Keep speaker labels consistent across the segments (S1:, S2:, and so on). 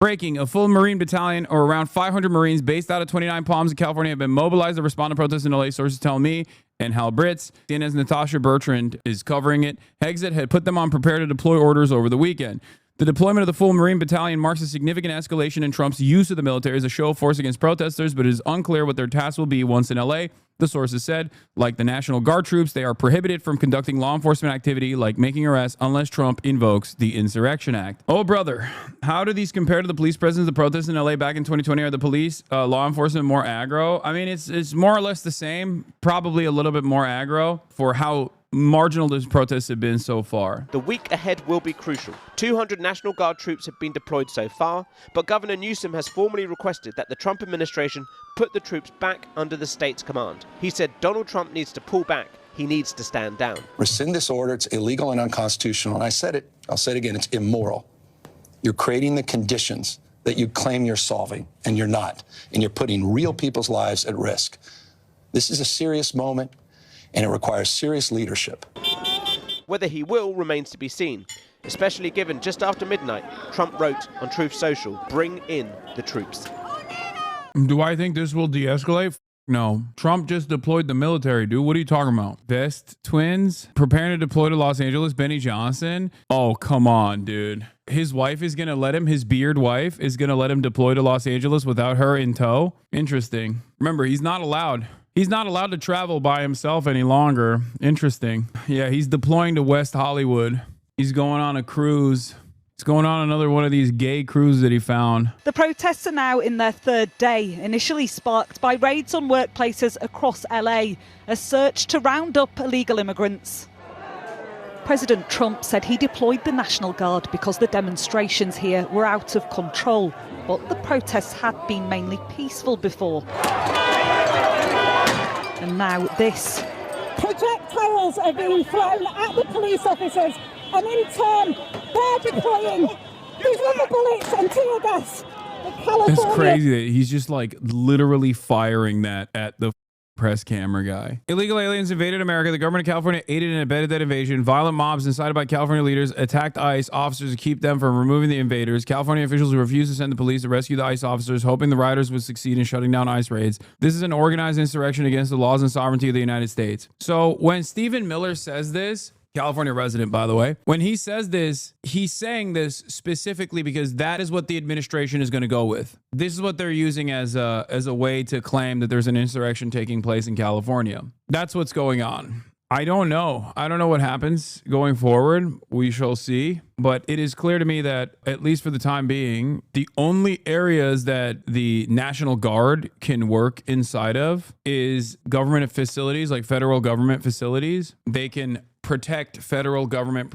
S1: Breaking, a full Marine battalion or around 500 Marines based out of 29 Palms in California have been mobilized to respond to protests in LA, sources tell me, and Hal Brits. CNN's Natasha Bertrand is covering it. Hexit had put them on prepare to deploy orders over the weekend. The deployment of the full Marine battalion marks a significant escalation in Trump's use of the military as a show of force against protesters, but it is unclear what their task will be once in LA. The sources said, like the National Guard troops, they are prohibited from conducting law enforcement activity like making arrests unless Trump invokes the Insurrection Act. Oh, brother, how do these compare to the police presence of the protests in LA back in 2020? Are the police, law enforcement more aggro? I mean, it's more or less the same, probably a little bit more aggro for how marginal those protests have been so far.
S2: The week ahead will be crucial. 200 National Guard troops have been deployed so far, but Governor Newsom has formally requested that the Trump administration put the troops back under the state's command. He said Donald Trump needs to pull back. He needs to stand down.
S3: Rescind this order. It's illegal and unconstitutional. And I said it. I'll say it again. It's immoral. You're creating the conditions that you claim you're solving, and you're not. And you're putting real people's lives at risk. This is a serious moment, and it requires serious leadership.
S2: Whether he will remains to be seen, especially given just after midnight, Trump wrote on Truth Social, "Bring in the troops."
S1: Do I think this will de-escalate? No. Trump just deployed the military, dude. What are you talking about? Vest twins preparing to deploy to Los Angeles, Benny Johnson? Oh, come on, dude. His wife is going to let him, his beard wife is going to let him deploy to Los Angeles without her in tow? Interesting. Remember, he's not allowed. He's not allowed to travel by himself any longer. Interesting. Yeah, he's deploying to West Hollywood. He's going on a cruise. He's going on another one of these gay cruises that he found.
S4: The protests are now in their third day, initially sparked by raids on workplaces across LA, a search to round up illegal immigrants. President Trump said he deployed the National Guard because the demonstrations here were out of control, but the protests had been mainly peaceful before. And now this.
S5: Projectiles are being thrown at the police officers, and in turn, they're deploying these rubber bullets and tear gas.
S1: It's crazy that he's just like literally firing that at the press camera guy. Illegal aliens invaded America. The government of California aided and abetted that invasion. Violent mobs incited by California leaders attacked ICE officers to keep them from removing the invaders. California officials refused to send the police to rescue the ICE officers, hoping the rioters would succeed in shutting down ICE raids. This is an organized insurrection against the laws and sovereignty of the United States. So when Stephen Miller says this, California resident, by the way, when he says this, he's saying this specifically because that is what the administration is going to go with. This is what they're using as a way to claim that there's an insurrection taking place in California. That's what's going on. I don't know. I don't know what happens going forward. We shall see. But it is clear to me that, at least for the time being, the only areas that the National Guard can work inside of is government facilities, like federal government facilities. They can protect federal government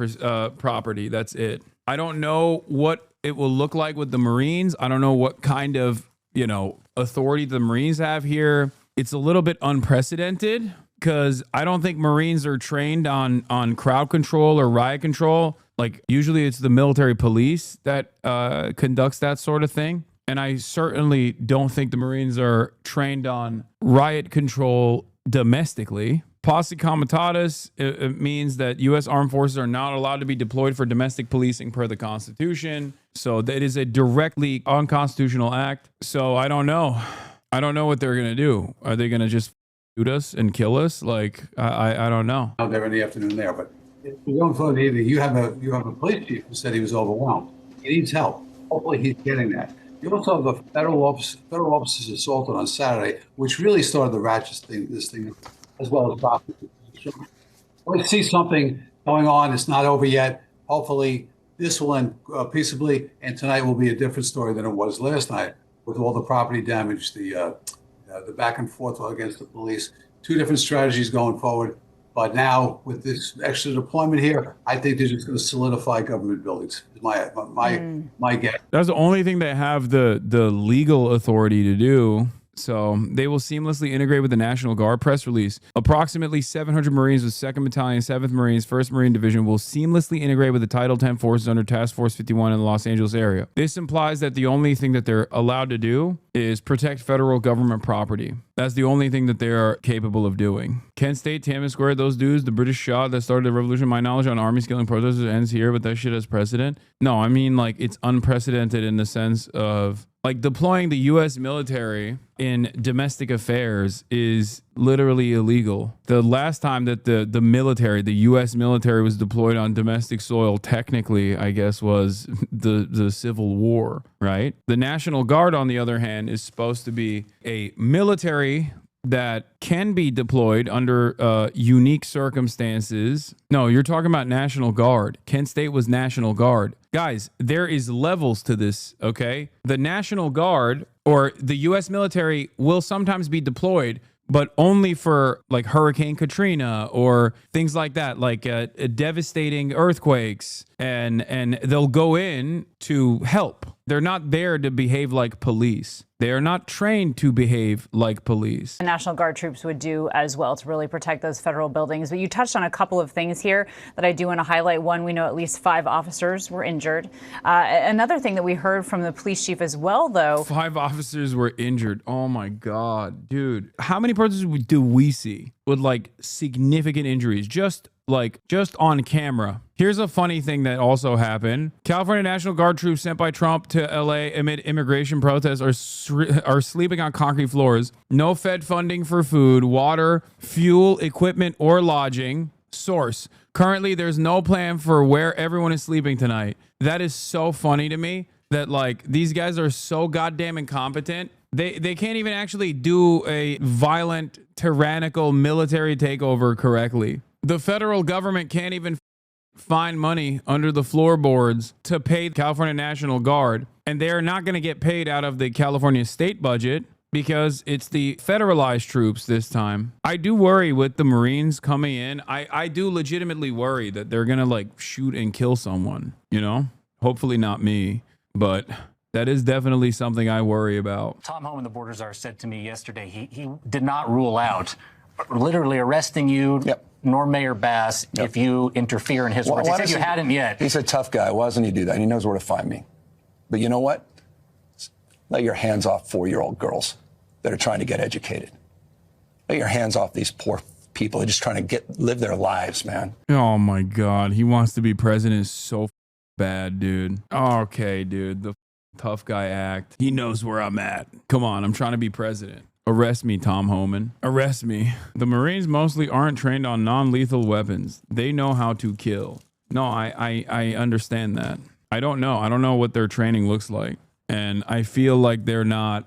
S1: property. That's it. I don't know what it will look like with the Marines. I don't know what kind of, authority the Marines have here. It's a little bit unprecedented because I don't think Marines are trained on crowd control or riot control. Like usually it's the military police that conducts that sort of thing. And I certainly don't think the Marines are trained on riot control domestically. Posse comitatus, it means that U.S. armed forces are not allowed to be deployed for domestic policing per the Constitution. So that is a directly unconstitutional act. So I don't know. I don't know what they're going to do. Are they going to just shoot us and kill us? Like, I don't know.
S6: There in the afternoon there, but we don't vote either. You have a police chief who said he was overwhelmed. He needs help. Hopefully he's getting that. You also have a federal officers assaulted on Saturday, which really started the ratchet this thing, as well as prosecution. We see something going on. It's not over yet. Hopefully this will end peaceably, and tonight will be a different story than it was last night with all the property damage, the back and forth against the police. Two different strategies going forward. But now with this extra deployment here, I think they're just going to solidify government buildings. My guess.
S1: That's the only thing they have the legal authority to do. So they will seamlessly integrate with the National Guard. Press release. Approximately 700 Marines with 2nd Battalion, 7th Marines, 1st Marine Division will seamlessly integrate with the Title 10 forces under Task Force 51 in the Los Angeles area. This implies that the only thing that they're allowed to do is protect federal government property. That's the only thing that they are capable of doing. Kent State, Tiananmen Square, those dudes, the British shot that started the revolution. My knowledge on armies killing protesters ends here, but that shit has precedent. No, I mean, like, it's unprecedented in the sense of, like, deploying the U.S. military in domestic affairs is literally illegal. The last time that the military, the U.S. military, was deployed on domestic soil, technically, I guess, was the Civil War, right? The National Guard, on the other hand, is supposed to be a military that can be deployed under unique circumstances. No, you're talking about National Guard. Kent State was National Guard. Guys, there is levels to this, okay? The National Guard or the U.S. military will sometimes be deployed, but only for like Hurricane Katrina or things like that, like devastating earthquakes, and they'll go in to help. They're not there to behave like police. They are not trained to behave like police.
S7: The National Guard troops would do as well to really protect those federal buildings. But you touched on a couple of things here that I do want to highlight. One, we know at least 5 officers were injured. Another thing that we heard from the police chief as well, though.
S1: 5 officers were injured. Oh my God, dude. How many persons do we see with like significant injuries? Just on camera. Here's a funny thing that also happened. California National Guard troops sent by Trump to LA amid immigration protests are sleeping on concrete floors. No Fed funding for food, water, fuel, equipment, or lodging. Source. Currently, there's no plan for where everyone is sleeping tonight. That is so funny to me that like these guys are so goddamn incompetent. They can't even actually do a violent, tyrannical military takeover correctly. The federal government can't even find money under the floorboards to pay the California National Guard, and they're not going to get paid out of the California state budget because it's the federalized troops this time. I do worry with the Marines coming in. I do legitimately worry that they're going to like shoot and kill someone, you know? Hopefully not me, but that is definitely something I worry about.
S8: Tom Homan, the border czar, said to me yesterday he did not rule out literally arresting you.
S3: Yep.
S8: Nor Mayor Bass, if you interfere in his words. He said you hadn't yet.
S3: He's a tough guy. Why doesn't he do that? He knows where to find me. But you know what? Let your hands off 4-year-old girls that are trying to get educated. Let your hands off these poor people. They're just trying to live their lives, man.
S1: Oh my God. He wants to be president so bad, dude. Okay, dude. The tough guy act. He knows where I'm at. Come on. I'm trying to be president. Arrest me, Tom Homan. Arrest me. The Marines mostly aren't trained on non-lethal weapons. They know how to kill. No, I understand that. I don't know. I don't know what their training looks like. And I feel like they're not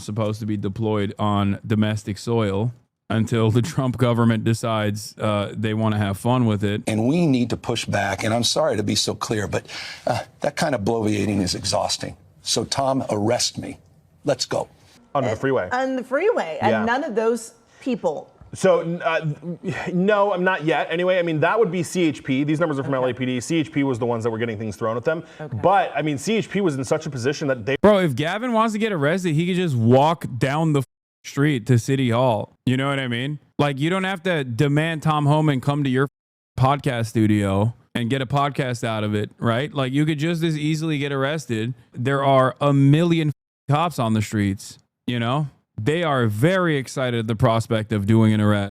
S1: supposed to be deployed on domestic soil until the Trump government decides they want to have fun with it.
S3: And we need to push back. And I'm sorry to be so clear, but that kind of bloviating is exhausting. So, Tom, arrest me. Let's go.
S9: On the freeway.
S10: On the freeway.
S9: Yeah.
S10: And none of those people.
S9: So, no, I'm not yet. Anyway, I mean, that would be CHP. These numbers are from LAPD. CHP was the ones that were getting things thrown at them. Okay. But, I mean, CHP was in such a position that they...
S1: Bro, if Gavin wants to get arrested, he could just walk down the street to City Hall. You know what I mean? Like, you don't have to demand Tom Homan come to your podcast studio and get a podcast out of it, right? Like, you could just as easily get arrested. There are a million cops on the streets. You know, they are very excited at the prospect of doing an arrest.